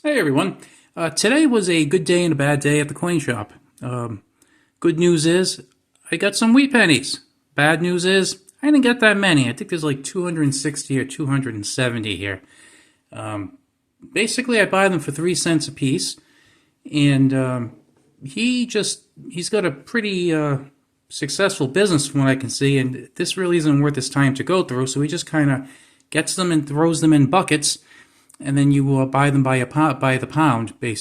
Hey everyone. Today was a good day and a bad day at the coin shop. Good news is I got some wheat pennies. Bad news is I didn't get that many. I think there's like 260 or 270 here. Basically, I buy them for 3 cents a piece, and he's got a pretty successful business from what I can see, and this really isn't worth his time to go through. So he just kind of gets them and throws them in buckets. And then you buy them by the pound, he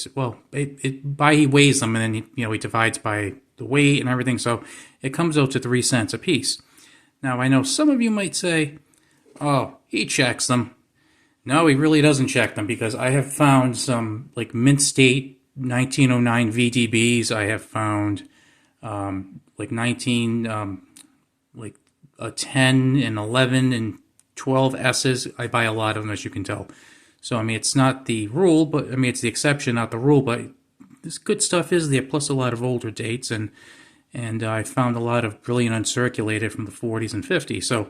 weighs them, and then he divides by the weight and everything, so it comes out to 3 cents a piece. Now I know some of you might say, "Oh, he checks them." No, he really doesn't check them, because I have found some like Mint State 1909 VDBs. I have found like 10 and 11 and 12 S's. I buy a lot of them, as you can tell. So, I mean, it's not the rule, but, I mean, it's the exception, not the rule, but this good stuff is there, plus a lot of older dates, and I found a lot of brilliant uncirculated from the 40s and 50s. So,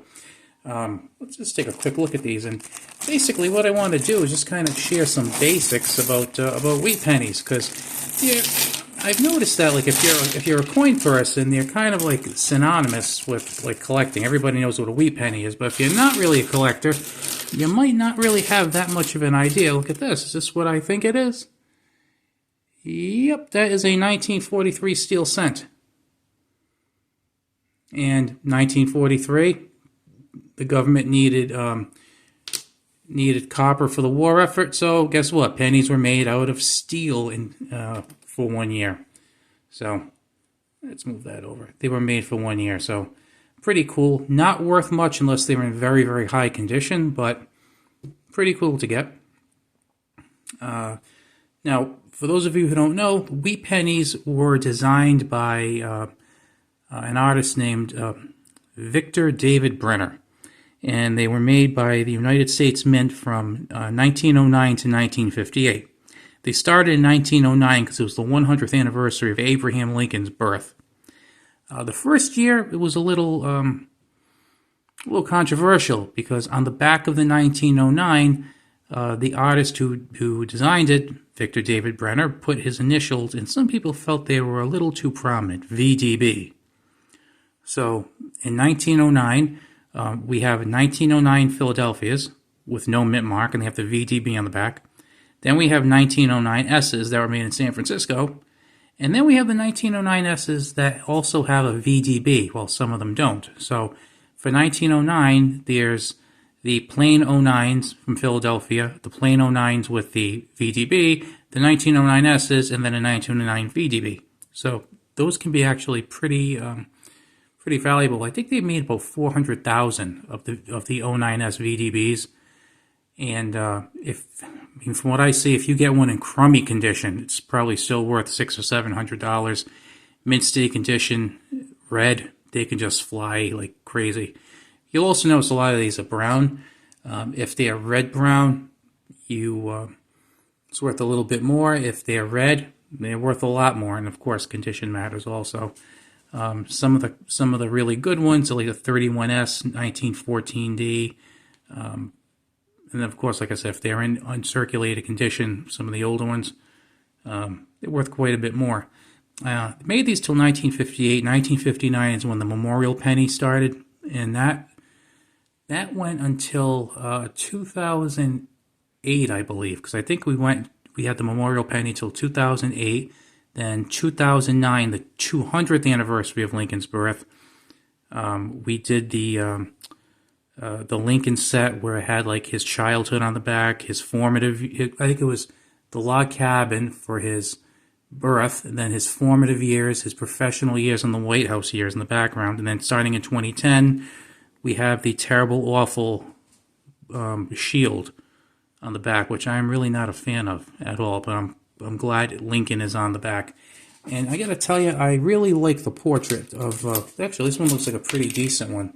let's just take a quick look at these, and basically what I want to do is just kind of share some basics about wheat pennies, because, yeah, I've noticed that, like, if you're a coin person, they're kind of, like, synonymous with, like, collecting. Everybody knows what a wheat penny is, but if you're not really a collector, you might not really have that much of an idea. Look at this. Is this what I think it is? Yep, that is a 1943 steel cent. And 1943, the government needed copper for the war effort, so guess what? Pennies were made out of steel for 1 year. So let's move that over. They were made for 1 year, so pretty cool. Not worth much unless they were in very, very high condition, but pretty cool to get. Now, for those of you who don't know, wheat pennies were designed by an artist named Victor David Brenner, and they were made by the United States Mint from 1909 to 1958. They started in 1909 because it was the 100th anniversary of Abraham Lincoln's birth. The first year, it was a little controversial, because on the back of the 1909, the artist who designed it, Victor David Brenner, put his initials, and some people felt they were a little too prominent, VDB. So in 1909, we have 1909 Philadelphia's with no mint mark, and they have the VDB on the back. Then we have 1909 S's that were made in San Francisco. And then we have the 1909 S's that also have a VDB, while some of them don't. So for 1909, there's the plain 09s from Philadelphia, the plain 09s with the VDB, the 1909 S's, and then a 1909 VDB. So those can be actually pretty valuable. I think they made about 400,000 of the 09S VDBs. And from what I see, if you get one in crummy condition, it's probably still worth $600 or $700. Mint state condition, red, they can just fly like crazy. You'll also notice a lot of these are brown. If they are red-brown, it's worth a little bit more. If they are red, they're worth a lot more. And of course, condition matters also. Some of the really good ones are like the 31S, 1914D. And of course, like I said, if they're in uncirculated condition, some of the older ones, they're worth quite a bit more. They made these till 1958. 1959 is when the memorial penny started, and that went until 2008, I believe, because I think we had the memorial penny till 2008. Then 2009, the 200th anniversary of Lincoln's birth, we did the Lincoln set where it had like his childhood on the back, his formative, I think it was the log cabin for his birth, and then his formative years, his professional years, and the White House years in the background. And then starting in 2010, we have the terrible, awful shield on the back, which I'm really not a fan of at all, but I'm glad Lincoln is on the back. And I gotta tell you, I really like the portrait of, actually this one looks like a pretty decent one.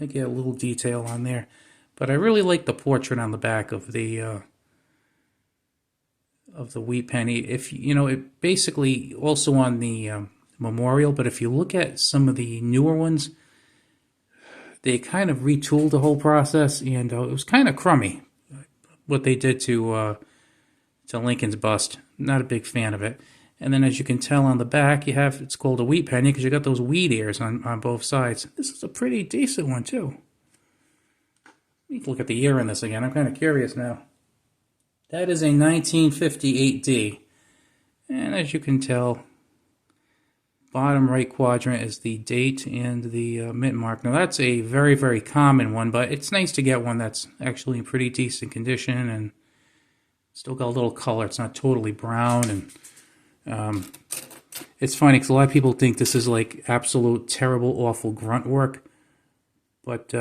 I get a little detail on there, but I really like the portrait on the back of the wheat penny. If it basically also on the memorial, but if you look at some of the newer ones, they kind of retooled the whole process, and it was kind of crummy. what they did to Lincoln's bust. Not a big fan of it. And then, as you can tell on the back, you have it's called a wheat penny because you got those wheat ears on both sides. This is a pretty decent one too. Let me look at the year in this again. I'm kind of curious now. That is a 1958D, and as you can tell, bottom right quadrant is the date and the mint mark. Now that's a very, very common one, but it's nice to get one that's actually in pretty decent condition and still got a little color. It's not totally brown, and it's funny because a lot of people think this is like absolute terrible, awful grunt work, but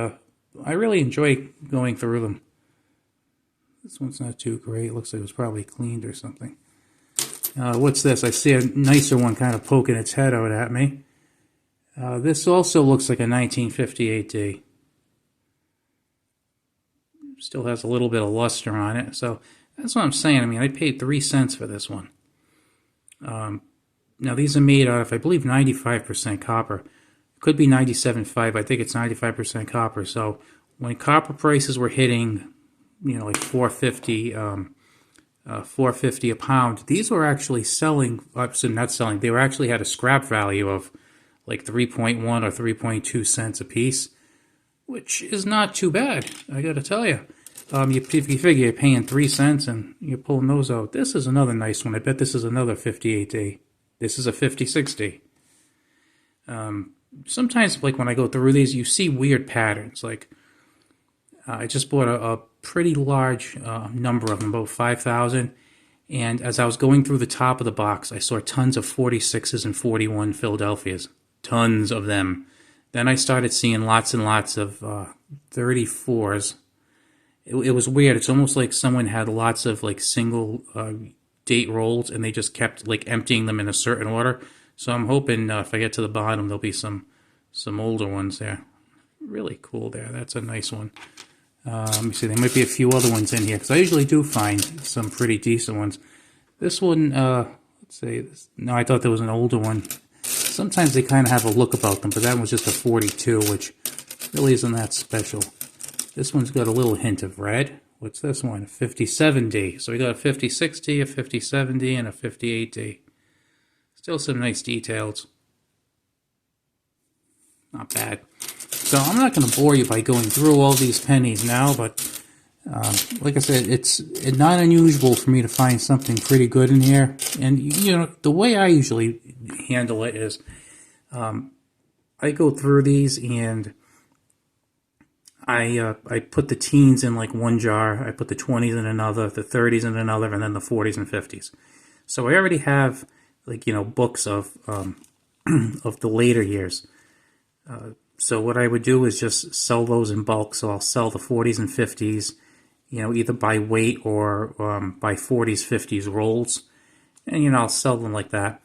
I really enjoy going through them. This one's not too great. Looks like it was probably cleaned or something. What's this? I see a nicer one kind of poking its head out at me. This also looks like a 1958D. Still has a little bit of luster on it. So that's what I'm saying. I mean, I paid 3 cents for this one. Now, these are made out of, I believe, 95% copper. Could be 97.5. I think it's 95% copper. So when copper prices were hitting, like $4.50 a pound, these were actually selling. So not selling. They were actually had a scrap value of like 3.1 or 3.2 cents a piece, which is not too bad. I got to tell you. If you figure you're paying 3 cents and you're pulling those out, this is another nice one. I bet this is another 58D. This is a 56D. Sometimes, like when I go through these, you see weird patterns. Like I just bought a pretty large number of them, about 5,000. And as I was going through the top of the box, I saw tons of 46s and 41 Philadelphias. Tons of them. Then I started seeing lots and lots of 34s. It was weird. It's almost like someone had lots of like single date rolls and they just kept like emptying them in a certain order. So I'm hoping if I get to the bottom, there'll be some older ones there. Really cool there. That's a nice one. Let me see. There might be a few other ones in here because I usually do find some pretty decent ones. This one, let's see. No, I thought there was an older one. Sometimes they kind of have a look about them, but that one's just a 42, which really isn't that special. This one's got a little hint of red. What's this one? A 57D. So we got a 56D, a 57D, and a 58D. Still some nice details. Not bad. So I'm not going to bore you by going through all these pennies now, but like I said, it's not unusual for me to find something pretty good in here. And, the way I usually handle it is I go through these and I put the teens in like one jar, I put the 20s in another, the 30s in another, and then the 40s and 50s. So I already have like, books of the later years. So what I would do is just sell those in bulk. So I'll sell the 40s and 50s, either by weight or by 40s, 50s rolls. And, I'll sell them like that.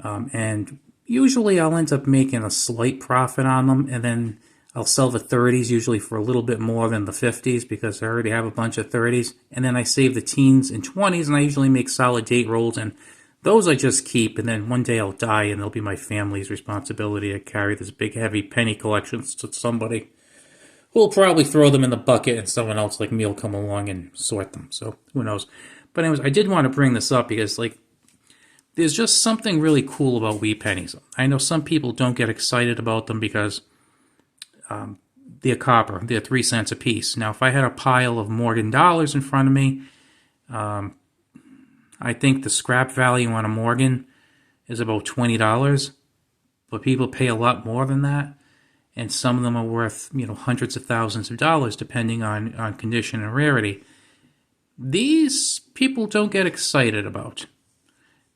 And usually I'll end up making a slight profit on them. And then I'll sell the 30s usually for a little bit more than the 50s because I already have a bunch of 30s. And then I save the teens and 20s, and I usually make solid date rolls. And those I just keep, and then one day I'll die, and it'll be my family's responsibility to carry this big, heavy penny collection to somebody who will probably throw them in the bucket, and someone else like me will come along and sort them. So who knows? But anyways, I did want to bring this up because there's just something really cool about wheat pennies. I know some people don't get excited about them because they're copper. They're 3 cents a piece. Now, if I had a pile of Morgan dollars in front of me, I think the scrap value on a Morgan is about $20, but people pay a lot more than that, and some of them are worth hundreds of thousands of dollars depending on condition and rarity. These people don't get excited about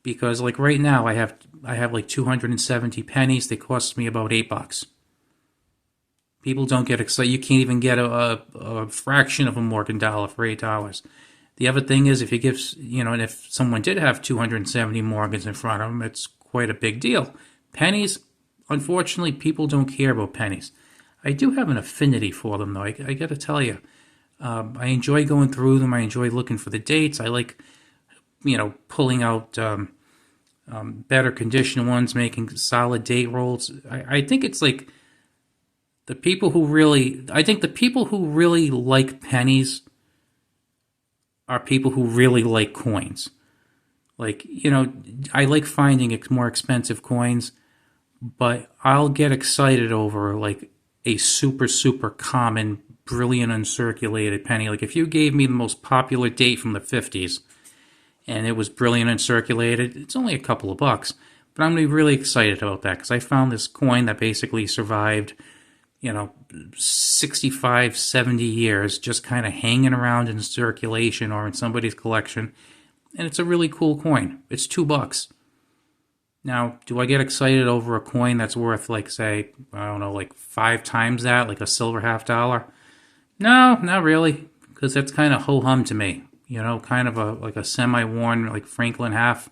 because like right now I have like 270 pennies. They cost me about $8. People don't get excited. You can't even get a fraction of a Morgan dollar for $8. The other thing is if you give, and if someone did have 270 Morgans in front of them, it's quite a big deal. Pennies, unfortunately, people don't care about pennies. I do have an affinity for them, though. I got to tell you. I enjoy going through them. I enjoy looking for the dates. I like, pulling out better condition ones, making solid date rolls. I think it's like the people who really like pennies are people who really like coins. Like, I like finding more expensive coins, but I'll get excited over like a super, super common, brilliant uncirculated penny. Like if you gave me the most popular date from the 50s and it was brilliant uncirculated, it's only a couple of bucks. But I'm going to be really excited about that because I found this coin that basically survived, 65, 70 years just kind of hanging around in circulation or in somebody's collection. And it's a really cool coin. It's $2. Now, do I get excited over a coin that's worth, like, say, I don't know, like 5 times that, like a silver $half? No, not really, because that's kind of ho-hum to me. Kind of like a semi-worn, like Franklin half.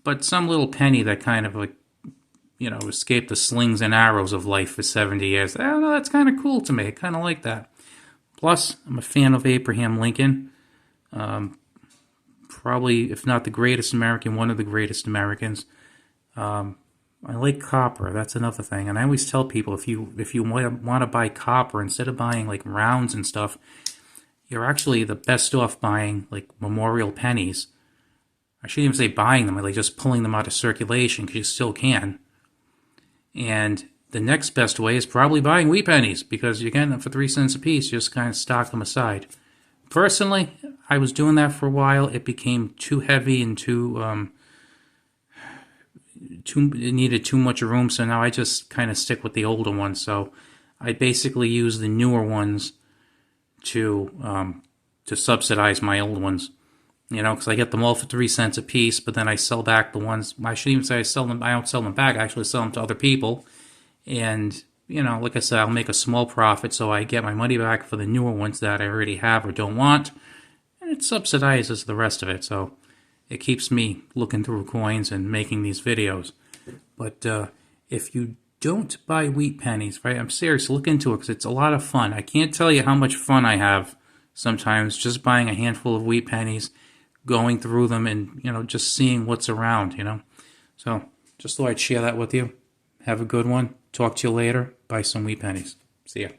But some little penny that kind of like, escaped the slings and arrows of life for 70 years. I don't know, that's kind of cool to me. I kind of like that. Plus, I'm a fan of Abraham Lincoln. Probably, if not the greatest American, one of the greatest Americans. I like copper. That's another thing. And I always tell people, if you want to buy copper, instead of buying like rounds and stuff, you're actually the best off buying like memorial pennies. I shouldn't even say buying them, like just pulling them out of circulation, because you still can. And the next best way is probably buying wheat pennies, because you're getting them for 3 cents a piece. You just kind of stock them aside. Personally, I was doing that for a while. It became too heavy and it needed too much room, so now I just kind of stick with the older ones. So I basically use the newer ones to subsidize my old ones. Because I get them all for 3 cents a piece, but then I sell back the ones. I shouldn't even say I sell them. I don't sell them back. I actually sell them to other people, and like I said, I'll make a small profit, so I get my money back for the newer ones that I already have or don't want, and it subsidizes the rest of it. So it keeps me looking through coins and making these videos. But if you don't buy wheat pennies, right? I'm serious. Look into it because it's a lot of fun. I can't tell you how much fun I have sometimes just buying a handful of wheat pennies, going through them, and just seeing what's around. So just thought I'd share that with you. Have a good one. Talk to you later. Buy some wheat pennies. See ya.